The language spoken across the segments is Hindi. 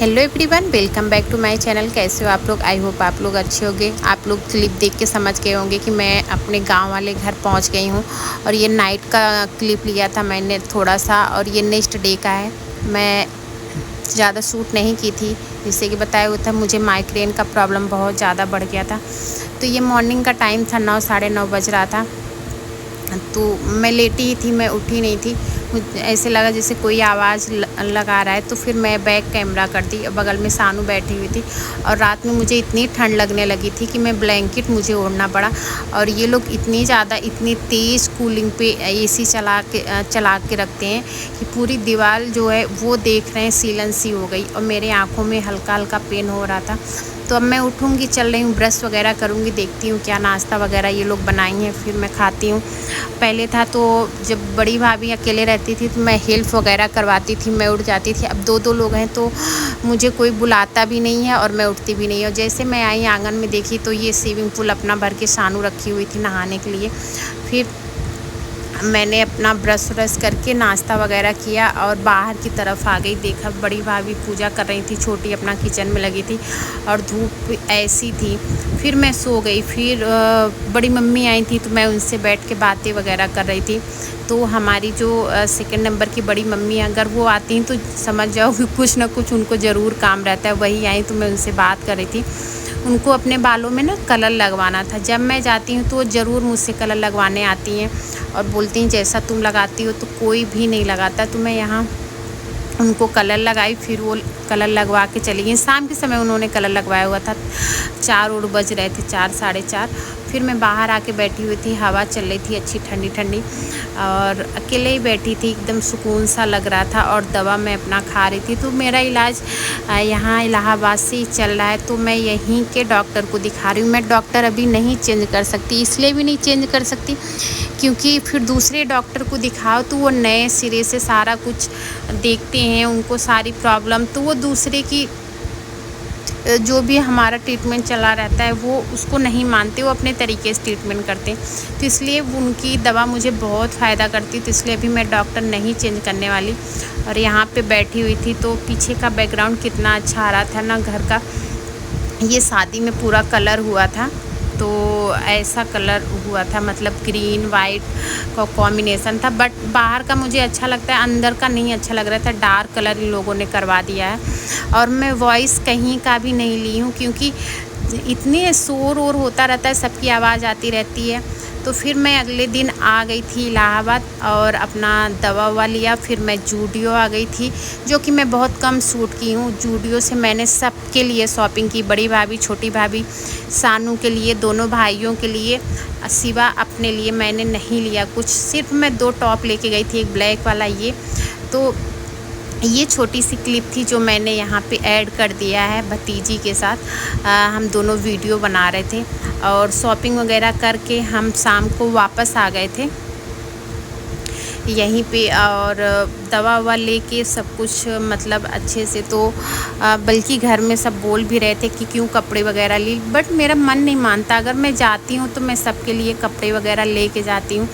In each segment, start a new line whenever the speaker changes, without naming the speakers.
Hello everyone, welcome back to my channel. कैसे हो आप लोग? आई होप आप लोग अच्छे होंगे। आप लोग क्लिप देख के समझ गए होंगे कि मैं अपने गांव वाले घर पहुंच गई हूं। और ये नाइट का क्लिप लिया था मैंने थोड़ा सा, और ये नेक्स्ट डे का है। मैं ज़्यादा शूट नहीं की थी, जिससे कि बताया हुआ था मुझे माइग्रेन का प्रॉब्लम बहुत ज़्यादा बढ़ गया था। तो ये मॉर्निंग का टाइम था, 9 साढ़े 9 बज रहा था। तो मैं लेटी ही थी, मैं उठी नहीं थी। मुझे ऐसे लगा जैसे कोई आवाज़ लगा रहा है। तो फिर मैं बैक कैमरा कर दी। बगल में सानू बैठी हुई थी, और रात में मुझे इतनी ठंड लगने लगी थी कि मैं ब्लैंकेट मुझे ओढ़ना पड़ा। और ये लोग इतनी ज़्यादा इतनी तेज़ कूलिंग पे एसी चला के रखते हैं कि पूरी दीवार जो है वो देख रहे हैं सीलन सी हो गई, और मेरे आँखों में हल्का हल्का पेन हो रहा था। तो अब मैं उठूँगी, चल रही हूँ, ब्रश वगैरह करूँगी, देखती हूँ क्या नाश्ता वगैरह ये लोग बनाई हैं, फिर मैं खाती हूँ। पहले था तो जब बड़ी भाभी अकेले रहती थी तो मैं हेल्प वगैरह करवाती थी, मैं उठ जाती थी। अब दो लोग हैं तो मुझे कोई बुलाता भी नहीं है और मैं उठती भी नहीं है। और जैसे मैं आई आंगन में देखी तो ये स्विमिंग पूल अपना भर के सानू रखी हुई थी नहाने के लिए। फिर मैंने अपना ब्रश व्रश करके नाश्ता वगैरह किया और बाहर की तरफ आ गई। देखा बड़ी भाभी पूजा कर रही थी, छोटी अपना किचन में लगी थी, और धूप ऐसी थी। फिर मैं सो गई। फिर बड़ी मम्मी आई थी तो मैं उनसे बैठ के बातें वगैरह कर रही थी। तो हमारी जो सेकंड नंबर की बड़ी मम्मी, अगर वो आती हैं तो समझ जाओ कि कुछ ना कुछ उनको ज़रूर काम रहता है। वही आई तो मैं उनसे बात कर रही थी। उनको अपने बालों में ना कलर लगवाना था। जब मैं जाती हूँ तो वो ज़रूर मुझसे कलर लगवाने आती हैं और बोलती हैं जैसा तुम लगाती हो तो कोई भी नहीं लगाता। तो मैं यहाँ उनको कलर लगाई, फिर वो कलर लगवा के चली गई। शाम के समय उन्होंने कलर लगवाया हुआ था, 4 और बज रहे थे, 4 साढ़े 4। फिर मैं बाहर आके बैठी हुई थी, हवा चल रही थी अच्छी ठंडी ठंडी, और अकेले ही बैठी थी, एकदम सुकून सा लग रहा था। और दवा मैं अपना खा रही थी। तो मेरा इलाज यहाँ इलाहाबाद से ही चल रहा है, तो मैं यहीं के डॉक्टर को दिखा रही हूँ। मैं डॉक्टर अभी नहीं चेंज कर सकती, इसलिए भी नहीं चेंज कर सकती क्योंकि फिर दूसरे डॉक्टर को दिखाओ तो वो नए सिरे से सारा कुछ देखते हैं, उनको सारी प्रॉब्लम, तो वो दूसरे की जो भी हमारा ट्रीटमेंट चला रहता है वो उसको नहीं मानते, वो अपने तरीके से ट्रीटमेंट करते हैं। तो इसलिए उनकी दवा मुझे बहुत फ़ायदा करती, तो इसलिए अभी मैं डॉक्टर नहीं चेंज करने वाली। और यहाँ पे बैठी हुई थी तो पीछे का बैकग्राउंड कितना अच्छा आ रहा था ना घर का। ये शादी में पूरा कलर हुआ था, तो ऐसा कलर हुआ था, मतलब ग्रीन वाइट का कॉम्बिनेशन था। बट बाहर का मुझे अच्छा लगता है, अंदर का नहीं अच्छा लग रहा था। डार्क कलर इन लोगों ने करवा दिया है। और मैं वॉइस कहीं का भी नहीं ली हूँ क्योंकि इतने शोर वोर होता रहता है, सबकी आवाज़ आती रहती है। तो फिर मैं अगले दिन आ गई थी इलाहाबाद और अपना दवा ववा लिया। फिर मैं जूडियो आ गई थी, जो कि मैं बहुत कम शूट की हूँ। जूडियो से मैंने सबके लिए शॉपिंग की, बड़ी भाभी, छोटी भाभी, सानू के लिए, दोनों भाइयों के लिए, सिवा अपने लिए मैंने नहीं लिया कुछ। सिर्फ मैं 2 टॉप लेके गई थी, एक ब्लैक वाला। तो ये छोटी सी क्लिप थी जो मैंने यहाँ पे ऐड कर दिया है भतीजी के साथ। हम दोनों वीडियो बना रहे थे और शॉपिंग वगैरह करके हम शाम को वापस आ गए थे यहीं पे। और दवा ववा लेके सब कुछ मतलब अच्छे से, तो बल्कि घर में सब बोल भी रहे थे कि क्यों कपड़े वगैरह ली, बट मेरा मन नहीं मानता। अगर मैं जाती हूँ तो मैं सबके लिए कपड़े वगैरह लेके जाती हूँ।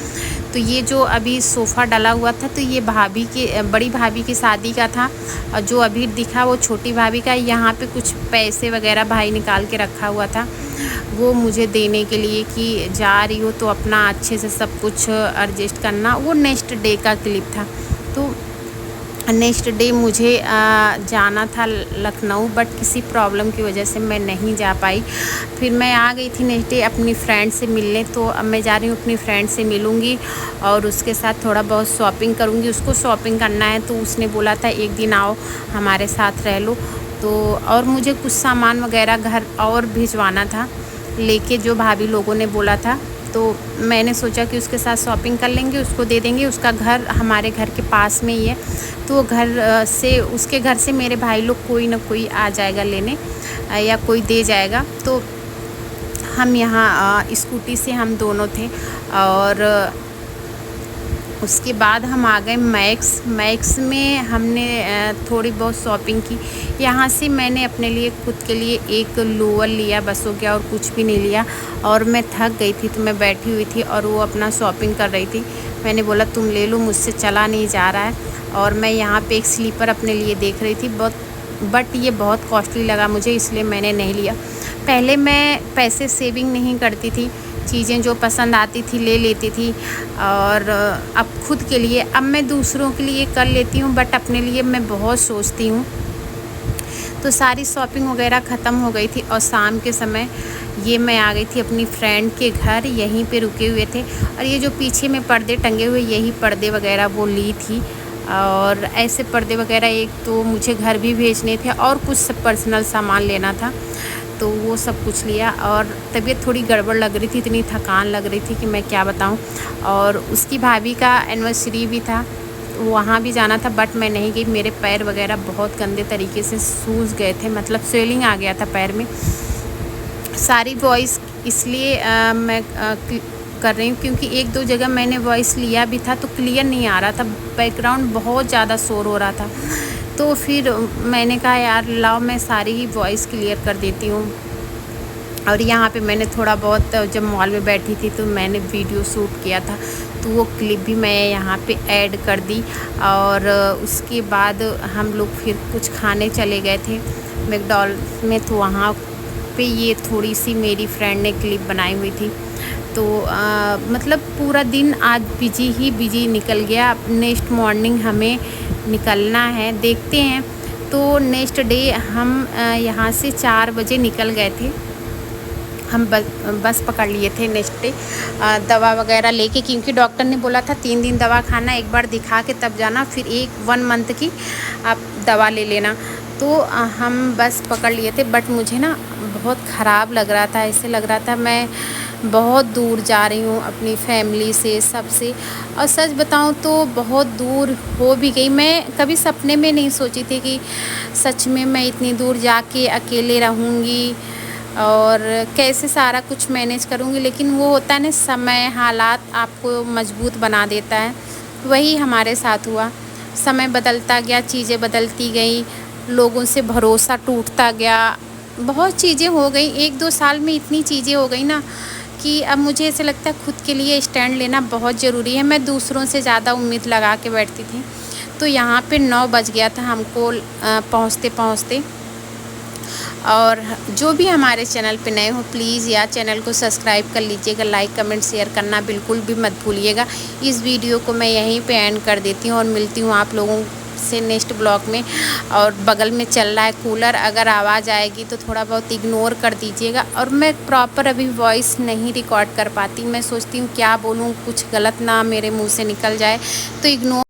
तो ये जो अभी सोफ़ा डला हुआ था तो ये बड़ी भाभी की शादी का था, और जो अभी दिखा वो छोटी भाभी का। यहाँ पे कुछ पैसे वगैरह भाई निकाल के रखा हुआ था, वो मुझे देने के लिए कि जा रही हो तो अपना अच्छे से सब कुछ एडजस्ट करना। वो नेक्स्ट डे का क्लिप था। तो नेक्स्ट डे मुझे जाना था लखनऊ, बट किसी प्रॉब्लम की वजह से मैं नहीं जा पाई। फिर मैं आ गई थी नेक्स्ट डे अपनी फ्रेंड से मिलने। तो अब मैं जा रही हूँ अपनी फ्रेंड से मिलूँगी और उसके साथ थोड़ा बहुत शॉपिंग करूँगी। उसको शॉपिंग करना है तो उसने बोला था एक दिन आओ हमारे साथ रह लो। तो और मुझे कुछ सामान वगैरह घर और भिजवाना था लेके, जो भाभी लोगों ने बोला था। तो मैंने सोचा कि उसके साथ शॉपिंग कर लेंगे, उसको दे देंगे। उसका घर हमारे घर के पास में ही है, तो वो उसके घर से मेरे भाई लोग कोई ना कोई आ जाएगा लेने, या कोई दे जाएगा। तो हम यहाँ स्कूटी से हम दोनों थे। और उसके बाद हम आ गए मैक्स में हमने थोड़ी बहुत शॉपिंग की। यहाँ से मैंने अपने लिए खुद के लिए एक लोअर लिया, बस हो गया, और कुछ भी नहीं लिया। और मैं थक गई थी तो मैं बैठी हुई थी और वो अपना शॉपिंग कर रही थी। मैंने बोला तुम ले लो, मुझसे चला नहीं जा रहा है। और मैं यहाँ पे एक स्लीपर अपने लिए देख रही थी। बहुत बट ये बहुत कॉस्टली लगा मुझे, इसलिए मैंने नहीं लिया। पहले मैं पैसे सेविंग नहीं करती थी, चीज़ें जो पसंद आती थी ले लेती थी, और अब खुद के लिए, अब मैं दूसरों के लिए कर लेती हूँ बट अपने लिए मैं बहुत सोचती हूँ। तो सारी शॉपिंग वगैरह ख़त्म हो गई थी और शाम के समय ये मैं आ गई थी अपनी फ्रेंड के घर, यहीं पे रुके हुए थे। और ये जो पीछे में पर्दे टंगे हुए, यही पर्दे वगैरह वो ली थी। और ऐसे पर्दे वगैरह एक तो मुझे घर भी भेजने थे और कुछ पर्सनल सामान लेना था, तो वो सब कुछ लिया। और तबीयत थोड़ी गड़बड़ लग रही थी, इतनी थकान लग रही थी कि मैं क्या बताऊँ। और उसकी भाभी का एनिवर्सरी भी था, वहाँ भी जाना था बट मैं नहीं गई। मेरे पैर वगैरह बहुत गंदे तरीके से सूज गए थे, मतलब स्वेलिंग आ गया था पैर में। सारी वॉइस इसलिए मैं कर रही हूँ क्योंकि एक दो जगह मैंने वॉइस लिया भी था तो क्लियर नहीं आ रहा था, बैकग्राउंड बहुत ज़्यादा शोर हो रहा था। तो फिर मैंने कहा यार लाओ मैं सारी ही वॉइस क्लियर कर देती हूँ। और यहाँ पे मैंने थोड़ा बहुत, जब मॉल में बैठी थी तो मैंने वीडियो शूट किया था, तो वो क्लिप भी मैं यहाँ पे ऐड कर दी। और उसके बाद हम लोग फिर कुछ खाने चले गए थे मैकडॉनल्ड्स में, तो वहाँ पे ये थोड़ी सी मेरी फ्रेंड ने क्लिप बनाई हुई थी। तो मतलब पूरा दिन आज बिजी निकल गया। नेक्स्ट मॉर्निंग हमें निकलना है, देखते हैं। तो नेक्स्ट डे हम यहाँ से 4 बजे निकल गए थे। हम बस पकड़ लिए थे नेक्स्ट डे दवा वगैरह लेके, क्योंकि डॉक्टर ने बोला था 3 दिन दवा खाना, एक बार दिखा के तब जाना, फिर 1 मंथ की आप दवा ले लेना। तो हम बस पकड़ लिए थे बट मुझे ना बहुत ख़राब लग रहा था, ऐसे लग रहा था मैं बहुत दूर जा रही हूँ अपनी फैमिली से, सबसे। और सच बताऊँ तो बहुत दूर हो भी गई। मैं कभी सपने में नहीं सोची थी कि सच में मैं इतनी दूर जाके अकेले रहूँगी और कैसे सारा कुछ मैनेज करूँगी। लेकिन वो होता है ना, समय हालात आपको मजबूत बना देता है, वही हमारे साथ हुआ। समय बदलता गया, चीज़ें बदलती गई, लोगों से भरोसा टूटता गया, बहुत चीज़ें हो गई। 1-2 साल में इतनी चीज़ें हो गई ना कि अब मुझे ऐसे लगता है खुद के लिए स्टैंड लेना बहुत ज़रूरी है। मैं दूसरों से ज़्यादा उम्मीद लगा के बैठती थी। तो यहाँ पे 9 बज गया था हमको पहुँचते। और जो भी हमारे चैनल पे नए हो प्लीज़ यार चैनल को सब्सक्राइब कर लीजिएगा, लाइक कमेंट शेयर करना बिल्कुल भी मत भूलिएगा। इस वीडियो को मैं यहीं पे एंड कर देती हूँ और मिलती हूँ आप लोगों से नेक्स्ट ब्लॉग में। और बगल में चल रहा है कूलर, अगर आवाज़ आएगी तो थोड़ा बहुत इग्नोर कर दीजिएगा। और मैं प्रॉपर अभी वॉइस नहीं रिकॉर्ड कर पाती, मैं सोचती हूँ क्या बोलूँ, कुछ गलत ना मेरे मुँह से निकल जाए, तो इग्नोर